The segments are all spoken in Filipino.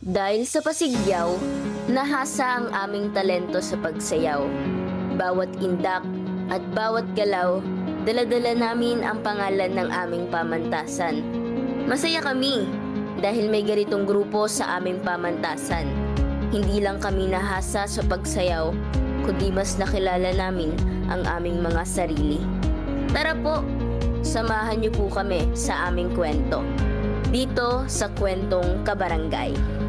Dahil sa pasigyaw, nahasa ang aming talento sa pagsayaw. Bawat indak at bawat galaw, dala-dala namin ang pangalan ng aming pamantasan. Masaya kami dahil may ganitong grupo sa aming pamantasan. Hindi lang kami nahasa sa pagsayaw, kundi mas nakilala namin ang aming mga sarili. Tara po, samahan niyo po kami sa aming kwento. Dito sa Kwentong Kabarangay.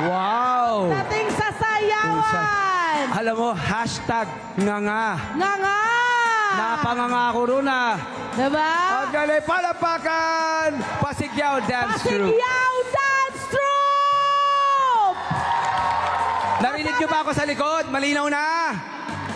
Wow! Dating sa sayawan. Alam mo, hashtag nganga. Nga nga. Napanganga ko ron ah. Diba? Ang galing, palapakan! Pasigyaw Dance Troupe. Pasigyaw Dance Troupe! Narinig niyo ba ako sa likod? Malinaw na?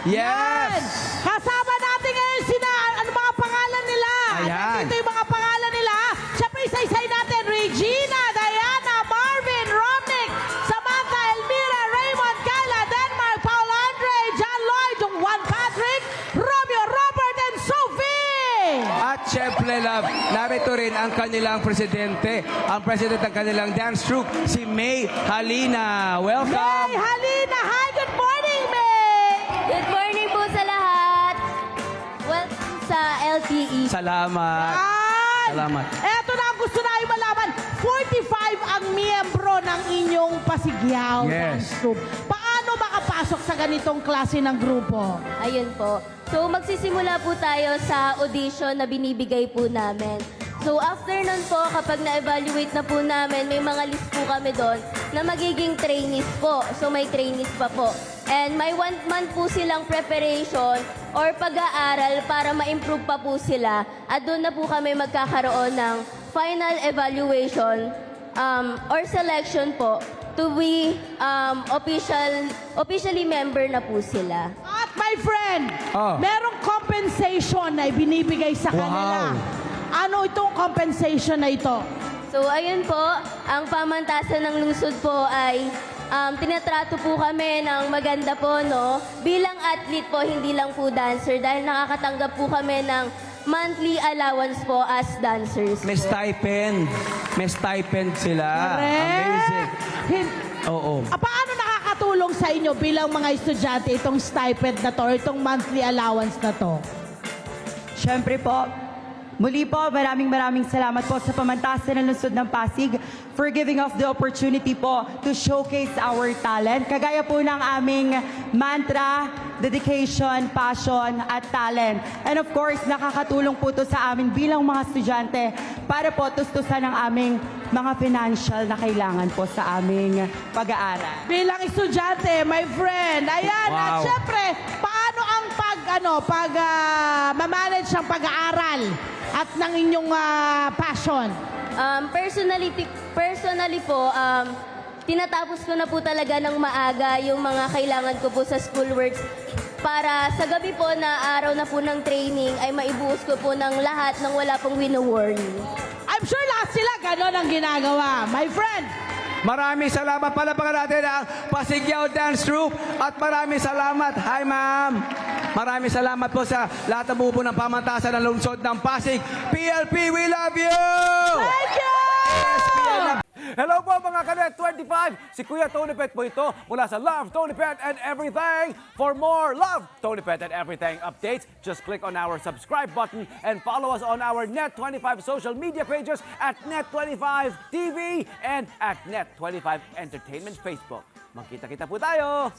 Yan. Yes! Kasama natin ngayon sina, ano mga pangalan nila? Ayan. Ito yung mga pangalan nila. Siyempre, isa-isay natin. Regina, Diana, Marvin, Romnick, Samantha, Elmira, Raymond, Kyla, Denmark, Paul Andre, John Lloyd, Juan Patrick, Romeo, Robert, and Sophie! At syempre, love, narito rin ang kanilang presidente. Ang president ng kanilang dance troupe, si May Halina. Welcome! May Halina! Hi, good morning, May! salamat. Yan! Salamat. Eto na ang gusto namin malaman. 45 ang miyembro ng inyong Pasigyaw Yes. Dance Troupe. Paano makapasok sa ganitong klase ng grupo? Ayun po. So magsisimula po tayo sa audition na binibigay po namin. So after nun po, kapag na-evaluate na po namin, may mga list po kami doon na magiging trainees po. So may trainees pa po. And may 1 month po silang preparation or pag-aaral para ma-improve pa po sila. At doon na po kami magkakaroon ng final evaluation or selection po to be officially member na po sila. At my friend, Oh. merong compensation na ibinibigay sa kanila. Wow. Ano itong compensation na ito? So ayun po, ang pamantasan ng lungsod po ay tinatrato po kami ng maganda po, no? Bilang athlete po, hindi lang po dancer dahil nakakatanggap po kami ng monthly allowance po as dancers May po. stipend. May stipend sila. Amazing. Hin- Oo. Paano nakakatulong sa inyo bilang mga estudyante itong stipend na to or itong monthly allowance na to? Siyempre po, muli po, maraming salamat po sa pamantasan ng lungsod ng Pasig for giving us the opportunity po to showcase our talent. Kagaya po ng aming mantra, dedication, passion, at talent. And of course, nakakatulong po to sa amin bilang mga estudyante para po tustusan ang aming mga financial na kailangan po sa aming pag-aaral. Bilang estudyante, my friend, ayan, at Wow. syempre, paano ang ma-manage ang pag-aaral at ng inyong passion? Personally po, tinatapos ko na po talaga ng maaga yung mga kailangan ko po sa schoolworks para sa gabi po na araw na po ng training ay maibuhos ko po ng lahat nang wala pong wino-worry. I'm sure lahat sila ganon ang ginagawa. My friend, Maraming salamat. Palapakan natin ang Pasigyaw Dance Troupe. At maraming salamat. Hi, ma'am. Maraming salamat po sa lahat ng bumubuo ng pamantasan ng lungsod ng Pasig. PLP, we love you! thank you! Hello po mga Kanet 25! Si Kuya Tony Pet po ito mula sa Love, Tony Pet and Everything. For more Love, Tony Pet and Everything updates, just click on our subscribe button and follow us on our Net25 social media pages at Net25 TV and at Net25 Entertainment Facebook. Magkita-kita po tayo!